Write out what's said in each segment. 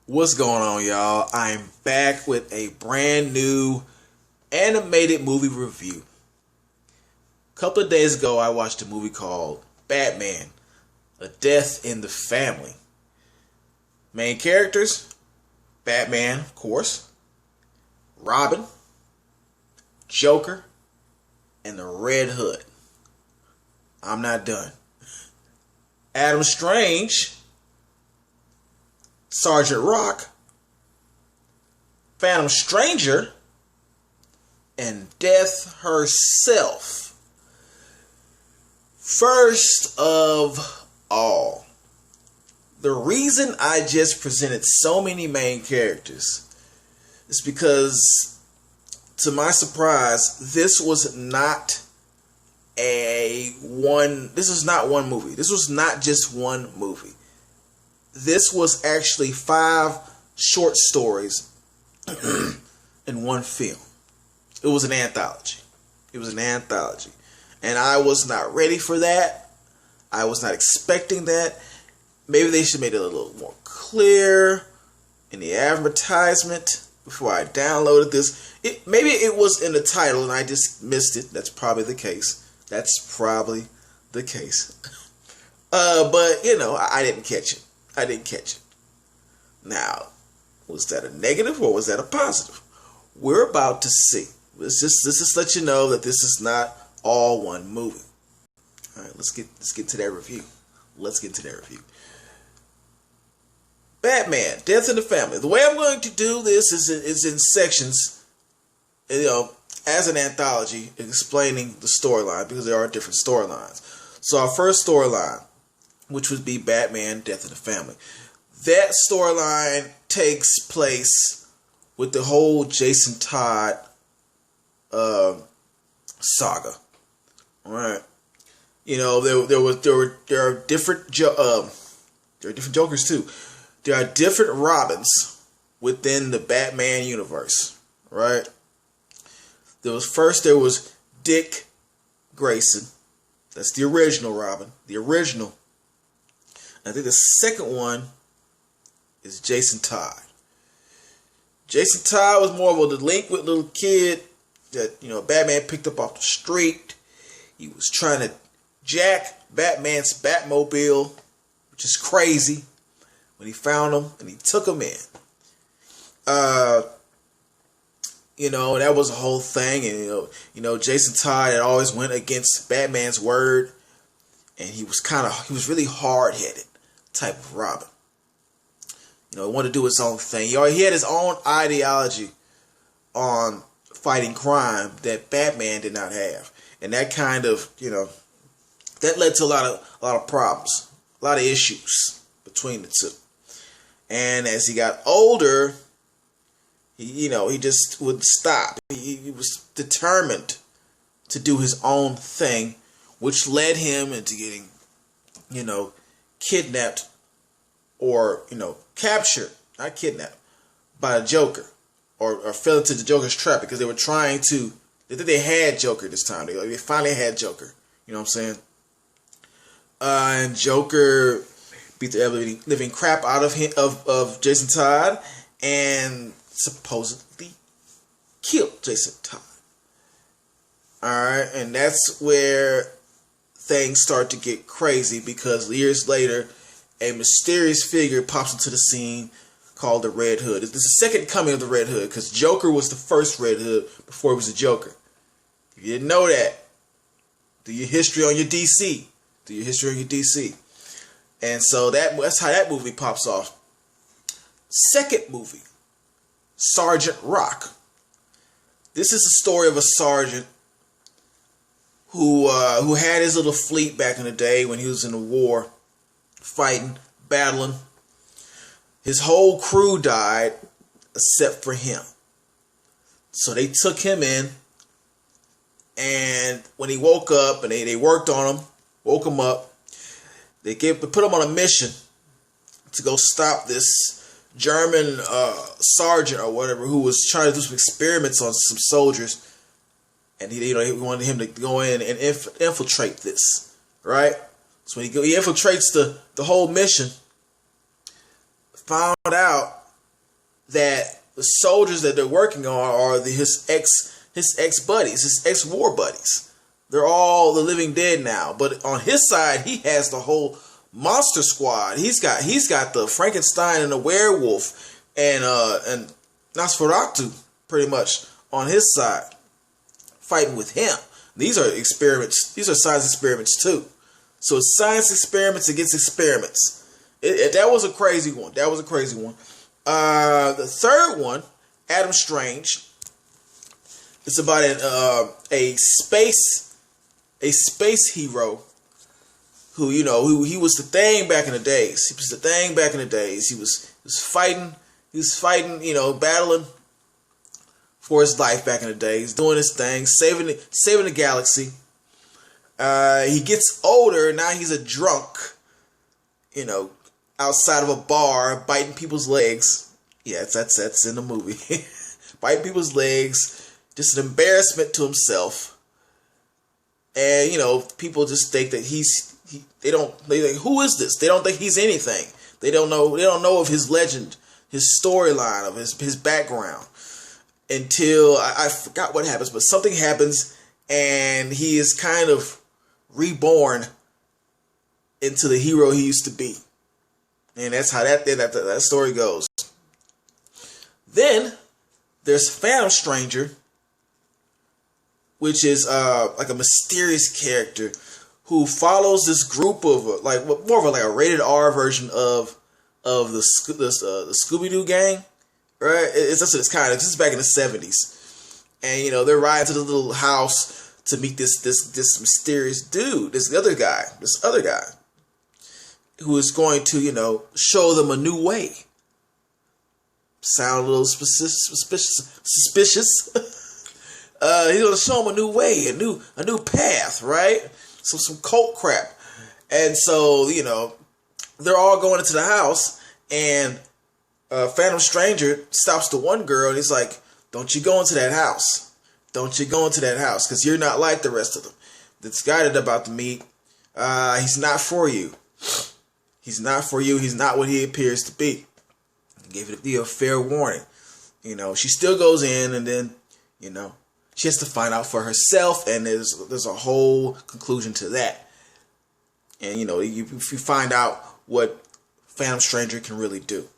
What's going on, y'all? I'm back with a brand new animated movie review. A couple of days ago, I watched a movie called Batman, A Death in the Family. Main characters, Batman, of course, Robin, Joker, and the Red Hood. I'm not done. Adam Strange, Sergeant Rock, Phantom Stranger, and Death herself. First of all, the reason I just presented so many main characters is because, to my surprise, this was not one movie. This was not just one movie. This was actually 5 short stories in one film. It was an anthology. And I was not ready for that. I was not expecting that. Maybe they should have made it a little more clear in the advertisement before I downloaded this. Maybe it was in the title and I just missed it. That's probably the case. But, I didn't catch it. Now, was that a negative or was that a positive? We're about to see. Let's just let you know that this is not all one movie. All right, let's get to that review. Batman, Death in the Family. The way I'm going to do this is in sections, as an anthology, explaining the storyline, because there are different storylines. So our first storyline, which would be Batman, Death in the Family. That storyline takes place with the whole Jason Todd saga. All right, there are different Jokers too. There are different Robins within the Batman universe. Right. There was Dick Grayson. That's the original Robin. The original. I think the second one is Jason Todd. Jason Todd was more of a delinquent little kid that, Batman picked up off the street. He was trying to jack Batman's Batmobile, which is crazy, when he found him and he took him in. That was a whole thing. And, Jason Todd had always went against Batman's word. And he was really hard-headed type of Robin. He wanted to do his own thing. He had his own ideology on fighting crime that Batman did not have. And that kind of, that led to a lot of problems, a lot of issues between the two. And as he got older, he just wouldn't stop. He was determined to do his own thing, which led him into getting, kidnapped or, captured, not kidnapped, by a Joker, or fell into the Joker's trap, because they think they had Joker this time. They finally had Joker. You know what I'm saying? And Joker beat the living crap out of him, of Jason Todd, and supposedly killed Jason Todd. Alright, and that's where things start to get crazy, because years later, a mysterious figure pops into the scene called the Red Hood. It's the second coming of the Red Hood, because Joker was the first Red Hood before he was a Joker. If you didn't know that, do your history on your DC. And so that's how that movie pops off. Second movie, Sergeant Rock. This is the story of a sergeant who had his little fleet back in the day when he was in the war, fighting, battling. His whole crew died except for him. So they took him in, and when he woke up, and they worked on him, woke him up, they put him on a mission to go stop this German sergeant or whatever, who was trying to do some experiments on some soldiers. And he wanted him to go in and infiltrate this, right? So when he infiltrates the whole mission, found out that the soldiers that they're working on are his ex buddies, his ex war buddies. They're all the living dead now. But on his side, he has the whole monster squad. He's got the Frankenstein and the werewolf and Nosferatu pretty much on his side, fighting with him. These are experiments. These are science experiments too. So it's science experiments against experiments. That was a crazy one. That was a crazy one. The third one, Adam Strange. It's about a space hero who, you know, who he was the thing back in the days. He was the thing back in the days. He was fighting, you know, battling for his life back in the days, doing his thing, saving the galaxy. He gets older, now he's a drunk, you know, outside of a bar, biting people's legs. Yeah, that's in the movie. Biting people's legs, just an embarrassment to himself. And, you know, people just think that they think, who is this? They don't think he's anything. They don't know of his legend, his storyline, of his background. Until I forgot what happens, but something happens and he is kind of reborn into the hero he used to be. And that's how that story goes. Then there's Phantom Stranger, which is like a mysterious character who follows this group of more of a rated R version of the Scooby-Doo gang, right? That's what it's kind of. This is back in the 70s, and you know they're riding to the little house to meet this mysterious dude, this other guy, who is going to, you know, show them a new way. Sound a little suspicious. He's going to show them a new way, a new path, right? Some cult crap. And so, you know, they're all going into the house, and Phantom Stranger stops the one girl, and he's like, "Don't you go into that house. Don't you go into that house, because you're not like the rest of them. This guy that they're about to meet, he's not for you. He's not for you. He's not what he appears to be." Gave it a fair warning. You know, she still goes in, and then, you know, she has to find out for herself, and there's a whole conclusion to that. And, you know, you find out what Phantom Stranger can really do.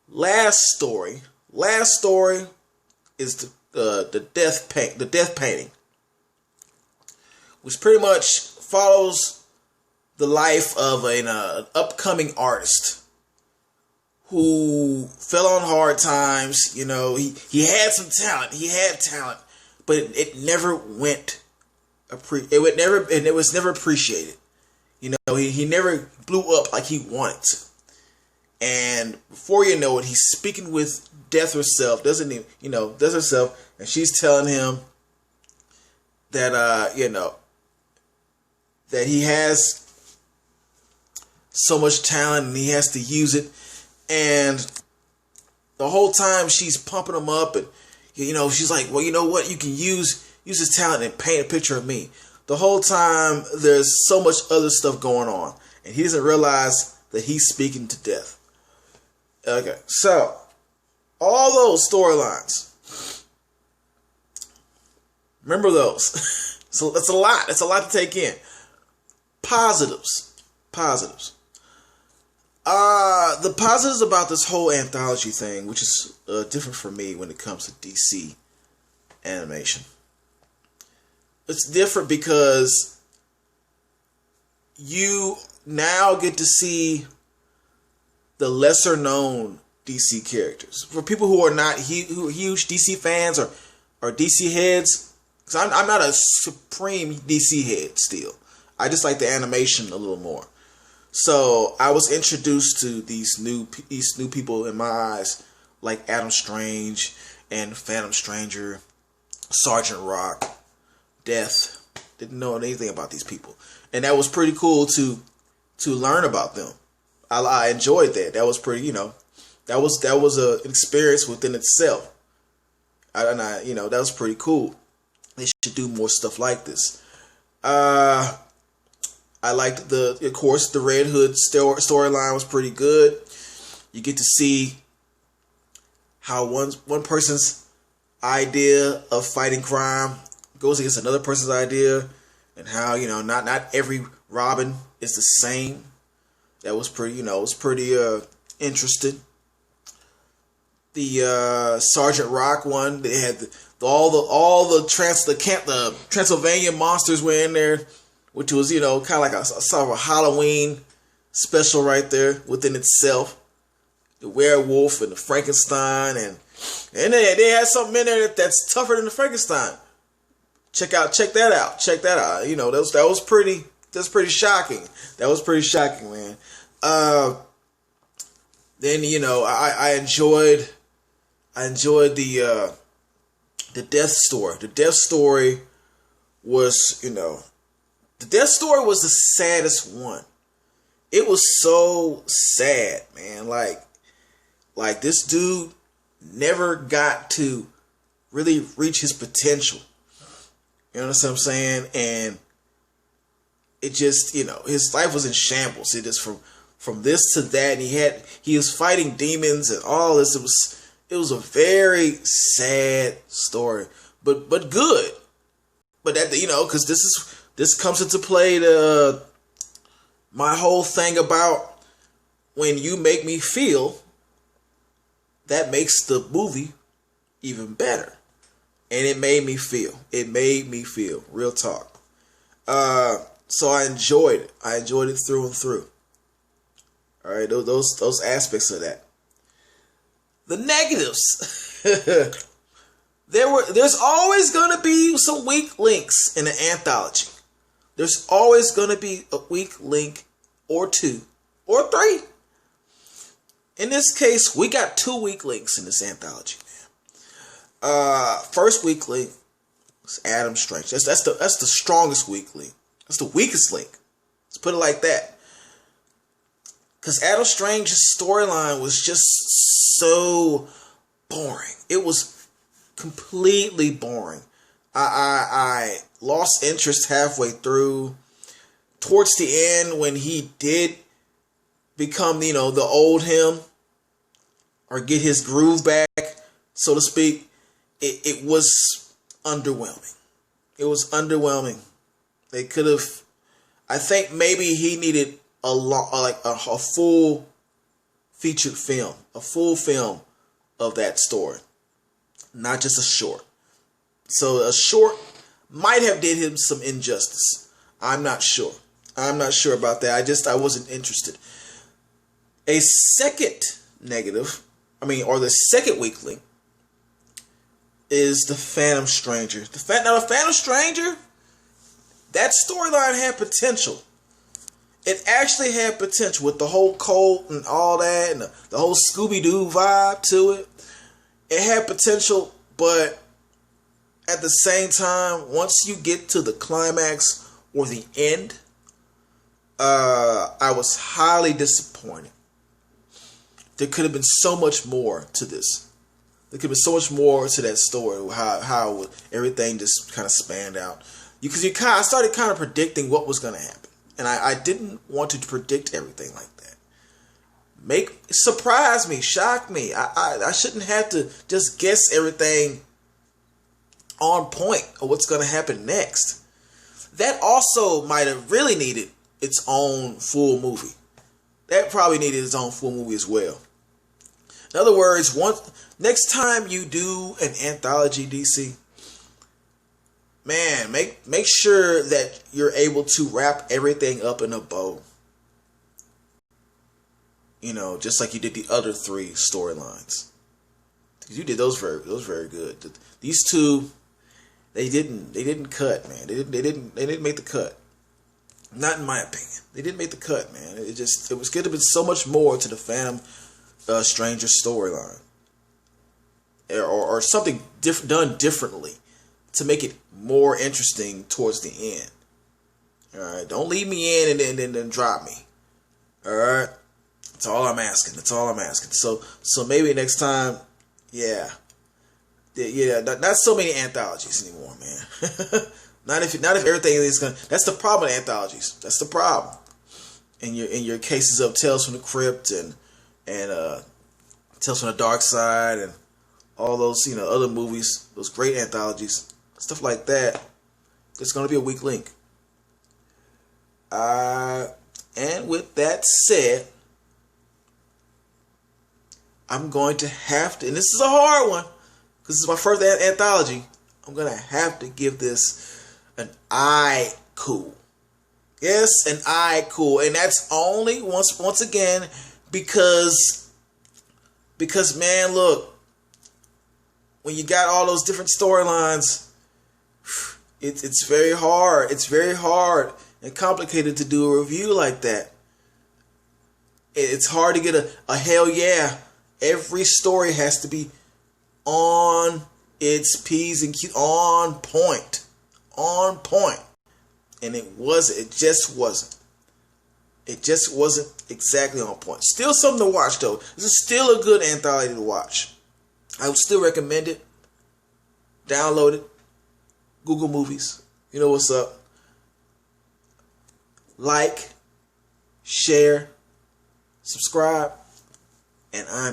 Last story is the death painting, which pretty much follows the life of an upcoming artist who fell on hard times. You know, he had some talent. He had talent, but it never went. It was never appreciated. You know, he never blew up like he wanted to. And before you know it, he's speaking with Death herself. Death herself, and she's telling him that you know, that he has so much talent and he has to use it. And the whole time she's pumping him up, and you know, she's like, "Well, you know what? You can use his talent and paint a picture of me." The whole time there's so much other stuff going on, and he doesn't realize that he's speaking to Death. Okay, so all those storylines, remember those. So that's a lot. It's a lot to take in. Positives. The positives about this whole anthology thing, which is different for me when it comes to DC animation. It's different because you now get to see the lesser known DC characters. For people who are not huge DC fans or DC heads, because I'm not a supreme DC head still. I just like the animation a little more. So I was introduced to these new people in my eyes, like Adam Strange and Phantom Stranger, Sergeant Rock, Death. Didn't know anything about these people, and that was pretty cool to learn about them. I enjoyed that. That was pretty, you know, that was an experience within itself. That was pretty cool. They should do more stuff like this. I liked of course, the Red Hood storyline was pretty good. You get to see how one person's idea of fighting crime goes against another person's idea, and how, you know, not every Robin is the same. That was pretty, you know, it was pretty interesting. The Sergeant Rock one, they had the Transylvania monsters were in there, which was, you know, kind of like a sort of a Halloween special right there within itself. The werewolf and the Frankenstein, and they had something in there that's tougher than the Frankenstein. Check that out. You know, that was pretty shocking. That was pretty shocking, man. Then, you know, I enjoyed the death story. The death story was, you know, the death story was the saddest one. It was so sad, man. Like this dude never got to really reach his potential. You know what I'm saying? And it just, you know, his life was in shambles. It just from this to that, and he was fighting demons and all this. It was a very sad story, but good. But that, you know, because this comes into play my whole thing about when you make me feel, that makes the movie even better. And it made me feel. Real talk. So I enjoyed it. I enjoyed it through and through. All right, those aspects of that. The negatives. There's always going to be some weak links in an anthology. There's always going to be a weak link or two or three. In this case, we got 2 weak links in this anthology. First weak link is Adam Strange. That's the strongest weak link. That's the weakest link. Let's put it like that. Because Adam Strange's storyline was just so boring. It was completely boring. I lost interest halfway through. Towards the end, when he did become, you know, the old him, or get his groove back, so to speak, it was underwhelming. It was underwhelming. They could have, I think maybe he needed a full featured film, a full film of that story, not just a short. So a short might have did him some injustice. I'm not sure. I'm not sure about that. I wasn't interested. A second negative, or the second weak link, is the Phantom Stranger. The Phantom Stranger, that storyline had potential. It actually had potential with the whole cult and all that, and the whole Scooby-Doo vibe to it. It had potential, but at the same time, once you get to the climax or the end, I was highly disappointed. There could have been so much more to this. There could have been so much more to that story, how everything just kind of spanned out. I started kind of predicting what was going to happen. And I didn't want to predict everything like that. Surprise me, shock me. I shouldn't have to just guess everything on point of what's going to happen next. That also might have really needed its own full movie. That probably needed its own full movie as well. In other words, next time you do an anthology, DC, man, make sure that you're able to wrap everything up in a bow. You know, just like you did the other 3 storylines. You did those very good. These 2, they didn't cut, man. They didn't make the cut. Not in my opinion. They didn't make the cut, man. It was could have been so much more to the Phantom Stranger storyline, or something done differently to make it more interesting towards the end. All right, don't leave me in and then drop me. All right, that's all I'm asking. So maybe next time, yeah. Not so many anthologies anymore, man. Not if everything is gonna. That's the problem with anthologies. That's the problem. In your cases of Tales from the Crypt and Tales from the Dark Side and all those, other movies, those great anthologies, stuff like that. It's going to be a weak link. And with that said, I'm going to have to, and this is a hard one, because this is my first anthology, I'm going to have to give this an I cool. Yes, an I cool. And that's only, once again, because man, look, when you got all those different storylines, it's very hard. It's very hard and complicated to do a review like that. It's hard to get a hell yeah. Every story has to be on its P's and Q's, on point. On point. And it just wasn't. It just wasn't exactly on point. Still something to watch though. This is still a good anthology to watch. I would still recommend it. Download it. Google Movies. You know what's up. Like, share, subscribe, and I'm